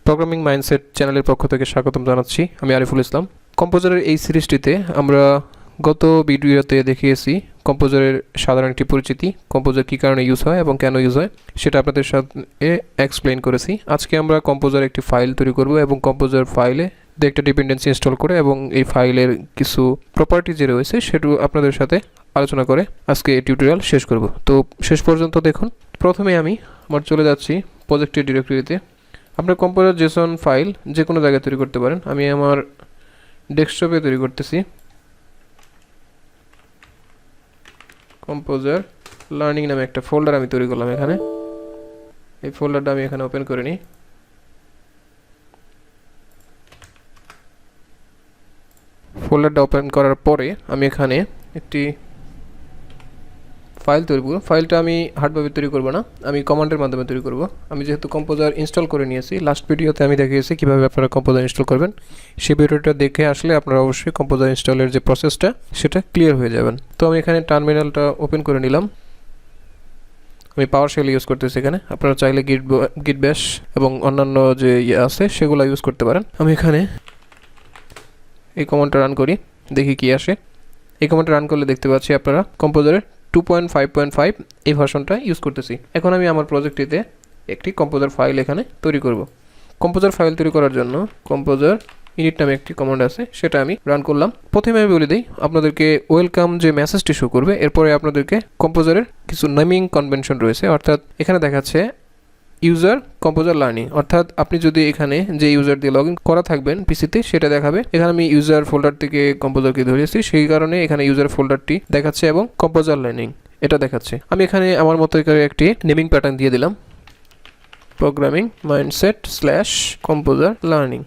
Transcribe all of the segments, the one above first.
Programming mindset চ্যানেলের পক্ষ থেকে স্বাগতম জানাচ্ছি। আমি আরিফুল ইসলাম। কম্পোজারের এই সিরিজটিতে আমরা গত ভিডিওতে দেখিয়েছি কম্পোজারের সাধারণ একটি পরিচিতি, কম্পোজার কী কারণে ইউজ হয় এবং কেন ইউজ হয় সেটা আপনাদের সাথে এক্সপ্লেন করেছি। আজকে আমরা কম্পোজার একটি ফাইল তৈরি করব এবং কম্পোজার ফাইলে একটা ডিপেন্ডেন্সি ইনস্টল করে এবং এই ফাইলের কিছু প্রপার্টি যে রয়েছে সেটা আপনাদের সাথে আলোচনা করে আজকে এই টিউটোরিয়াল শেষ করব। তো শেষ পর্যন্ত দেখুন। প্রথমে আমি চলে যাচ্ছি প্রজেক্টের ডিরেক্টরিতে। আপনার composer.json ফাইল যে কোনো জায়গায় তৈরি করতে পারেন। আমি আমার ডেস্কটপে তৈরি করতেছি। কম্পোজার লার্নিং নামে একটা ফোল্ডার আমি তৈরি করলাম এখানে। এই ফোল্ডারটা আমি এখানে ওপেন করে নিই। ফোল্ডারটা ওপেন করার পরে আমি এখানে একটি ফাইল তৈরি করব। ফাইলটা আমি হার্ডভাবে তৈরি করব না, আমি কমান্ডের মাধ্যমে তৈরি করব। আমি যেহেতু কম্পোজার ইনস্টল করে নিয়েছি, লাস্ট ভিডিওতে আমি দেখিয়েছি কীভাবে আপনারা কম্পোজার ইনস্টল করবেন। সেই ভিডিওটা দেখে আসলে আপনারা অবশ্যই কম্পোজার ইনস্টলের যে প্রসেসটা সেটা ক্লিয়ার হয়ে যাবেন। তো আমি এখানে টার্মিনালটা ওপেন করে নিলাম। আমি পাওয়ারশেল ইউজ করতেছি এখানে। আপনারা চাইলে গিট ব্যাশ এবং অন্যান্য যে আছে সেগুলো ইউজ করতে পারেন। আমি এখানে এই কমান্ডটা রান করি, দেখি কি আসে। এই কমান্ডটা রান করলে দেখতে পাচ্ছি আপনারা কম্পোজারের 2.5.5 এই ভার্সনটা ইউজ করতেছি। এখন আমি আমার প্রজেক্টটিতে একটি কম্পোজার ফাইল এখানে তৈরি করব। কম্পোজার ফাইল তৈরি করার জন্য কম্পোজার ইনিট নামে একটি কমান্ড আছে, সেটা আমি রান করলাম। প্রথমে আমি বলে দিই আপনাদেরকে ওয়েলকাম যে মেসেজটি শো করবে, এরপরে আপনাদেরকে কম্পোজারের কিছু নেমিং কনভেনশন রয়েছে। অর্থাৎ এখানে দেখাচ্ছে ইউজার কম্পোজার লার্নিং, অর্থাৎ আপনি যদি এখানে যে ইউজার দিয়ে লগ ইন করা থাকবেন পিসিতে সেটা দেখাবে। এখানে আমি ইউজার ফোল্ডার থেকে কম্পোজারকে ধরেছি, সেই কারণে এখানে ইউজার ফোল্ডারটি দেখাচ্ছে এবং কম্পোজার লার্নিং এটা দেখাচ্ছে। আমি এখানে আমার মতো করে একটি নেমিং প্যাটার্ন দিয়ে দিলাম, প্রোগ্রামিং মাইন্ডসেট / কম্পোজার লার্নিং,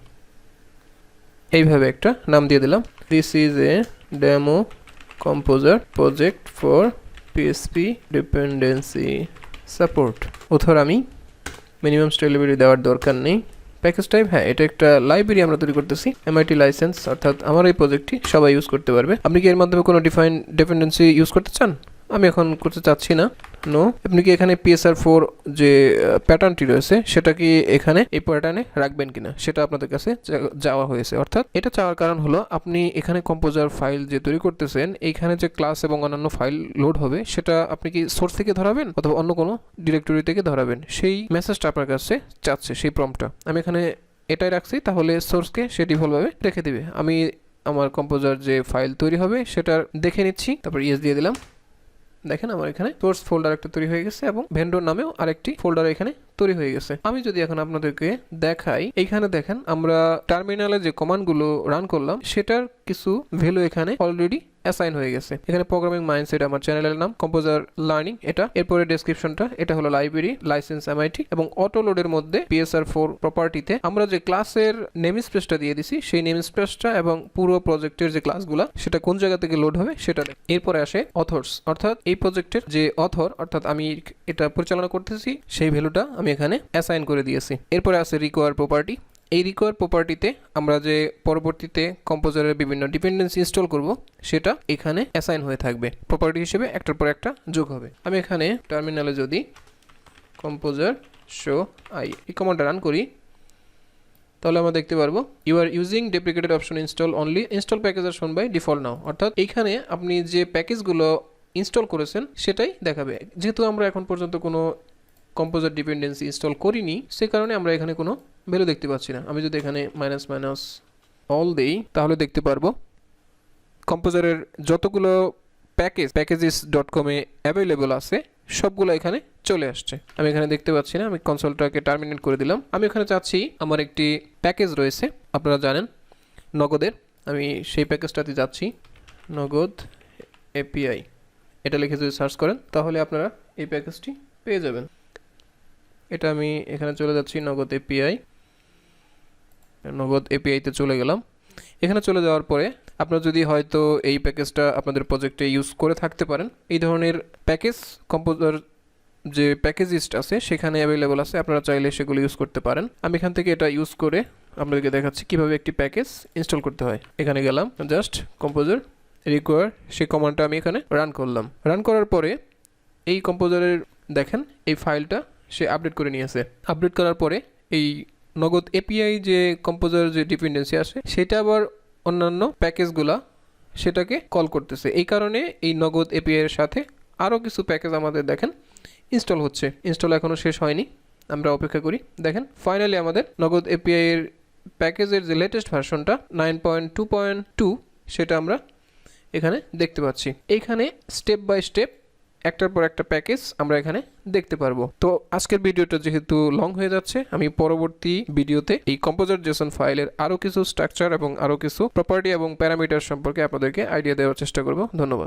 এইভাবে একটা নাম দিয়ে দিলাম। This is a demo composer project for PHP dependency support. Author আমি মিনিমাম স্টাইল লাইব্রেরি দেওয়ার দরকার নেই। প্যাকেজ টাইপ, হ্যাঁ, এটা একটা লাইব্রেরি আমরা তৈরি করতেছি, MIT লাইসেন্স, অর্থাৎ আমার এই প্রজেক্টটি সবাই ইউজ করতে পারবে। আপনি কি এর মাধ্যমে কোনো ডিপেন্ডেন্সি ইউজ করতে চান? আমি এখন করতে চাচ্ছি না, নো। আপনি কি এখানে PSR4 যে প্যাটার্নটি রয়েছে সেটা কি এখানে এই প্যাটার্নে রাখবেন কিনা সেটা আপনাদের কাছে যাওয়া হয়েছে। অর্থাৎ এটা চাওয়ার কারণ হলো আপনি এখানে কম্পোজার ফাইল যে তৈরি করতেছেন, এইখানে যে ক্লাস এবং অন্যান্য ফাইল লোড হবে সেটা আপনি কি সোর্স থেকে ধরাবেন অথবা অন্য কোনো ডিরেক্টরি থেকে ধরাবেন, সেই মেসেজটা আপনার কাছে চাচ্ছে, সেই প্রম্পটটা আমি এখানে এটাই রাখছি। তাহলে সোর্সকে সে ডিফল্টভাবে রেখে দিবে। আমি আমার কম্পোজার যে ফাইল তৈরি হবে সেটা দেখে নিচ্ছি, তারপর ইয়েস দিয়ে দিলাম। দেখেন আমার এখানে সোর্স ফোল্ডার একটা তৈরি হয়ে গেছে এবং ভেন্ডর নামেও আরেকটি ফোল্ডার এখানে তৈরি হয়ে গেছে। আমি যদি এখন আপনাদেরকে দেখাই, এইখানে দেখেন আমরা টার্মিনালে যে কমান্ডগুলো রান করলাম সেটার কিছু ভ্যালু এখানে অলরেডি অ্যাসাইন হয়ে গেছে। এখানে প্রোগ্রামিং মাইন্ডসেট আমার চ্যানেলের নাম, কম্পোজার লার্নিং এটা, এরপরে ডেসক্রিপশনটা এটা হলো লাইব্রেরি লাইসেন্স MIT, এবং অটোলোডের মধ্যে PSR4 প্রপার্টিতে আমরা যে ক্লাসের নেম স্পেসটা দিয়ে দিছি সেই নেম স্পেসটা এবং পুরো প্রজেক্টের যে ক্লাসগুলো সেটা কোন জায়গা থেকে লোড হবে সেটা। এরপরে আসে অথর্স, অর্থাৎ এই প্রজেক্টের যে অথর, অর্থাৎ আমি এটা পরিচালনা করতেছি, সেই ভ্যালুটা আমি এখানে অ্যাসাইন করে দিয়েছি। এরপরে আছে রিকোয়ার প্রপার্টি। এই রিকোয়ার প্রপার্টিতে আমরা যে পরবর্তীতে কম্পোজারের বিভিন্ন ডিপেন্ডেন্সি ইনস্টল করব সেটা এখানে অ্যাসাইন হয়ে থাকবে, প্রপার্টি হিসেবে একটার পর একটা যোগ হবে। আমি এখানে টার্মিনালে যদি কম্পোজার শো আই এই কমান্ডটা রান করি তাহলে আমরা দেখতে পারবো you are using deprecated option install only, install package are shown by default নাও। অর্থাৎ এইখানে আপনি যে প্যাকেজগুলো ইনস্টল করেছেন সেটাই দেখাবে। যেহেতু আমরা এখন পর্যন্ত কোনো কম্পোজার ডিপেন্ডেন্সি ইনস্টল করিনি সে কারণে আমরা এখানে কোনো ভ্যালু দেখতে পাচ্ছি না। আমি যদি এখানে মাইনাস অল দেই তাহলে দেখতে পারবো কম্পোজারের যতগুলো প্যাকেজিস.com-এ অ্যাভেলেবল আছে সবগুলো এখানে চলে আসছে। আমি এখানে দেখতে পাচ্ছি না, আমি কনসোলটাকে টার্মিনেট করে দিলাম। আমি এখানে চাচ্ছি আমার একটি প্যাকেজ রয়েছে আপনারা জানেন নগদের, আমি সেই প্যাকেজটাতে যাচ্ছি, নগদ API এটা লিখে যদি সার্চ করেন তাহলে আপনারা এই প্যাকেজটি পেয়ে যাবেন। এটা আমি এখানে চলে যাচ্ছি নগদ API-তে চলে গেলাম। এখানে চলে যাওয়ার পরে আপনারা যদি হয়তো এই প্যাকেজটা আপনাদের প্রজেক্টে ইউজ করে থাকতে পারেন, এই ধরনের প্যাকেজ কম্পোজার যে প্যাকেজিস্ট আছে সেখানে অ্যাভেলেবল আছে, আপনারা চাইলে সেগুলো ইউজ করতে পারেন। আমি এখান থেকে এটা ইউজ করে আপনাদেরকে দেখাচ্ছি কিভাবে একটি প্যাকেজ ইনস্টল করতে হয়। এখানে গেলাম, জাস্ট কম্পোজার রিকোয়ার সেই কমান্ডটা আমি এখানে রান করলাম। রান করার পরে এই কম্পোজারের দেখেন এই ফাইলটা সে আপডেট করে নিয়েছে। আপডেট করার পরে এই নগদ এপিআই যে কম্পোজার যে ডিপেন্ডেন্সি আসে সেটা আবার অন্যান্য প্যাকেজগুলা সেটাকে কল করতেছে। এই কারণে এই নগদ এপিআই এর সাথে আরও কিছু প্যাকেজ আমাদের দেখেন ইনস্টল হচ্ছে। ইনস্টল এখনও শেষ হয়নি, আমরা অপেক্ষা করি। দেখেন ফাইনালি আমাদের নগদ এপিআই এর প্যাকেজের যে লেটেস্ট ভার্সনটা 9.2.2 সেটা আমরা এখানে দেখতে পাচ্ছি। এইখানে স্টেপ বাই স্টেপ একটার পর একটা প্যাকেজ আমরা এখানে দেখতে পারবো। তো আজকের ভিডিওটা যেহেতু লং হয়ে যাচ্ছে, আমি পরবর্তী ভিডিওতে এই composer.json ফাইলের আরও কিছু স্ট্রাকচার এবং আরও কিছু প্রপার্টি এবং প্যারামিটার সম্পর্কে আপনাদেরকে আইডিয়া দেওয়ার চেষ্টা করব। ধন্যবাদ।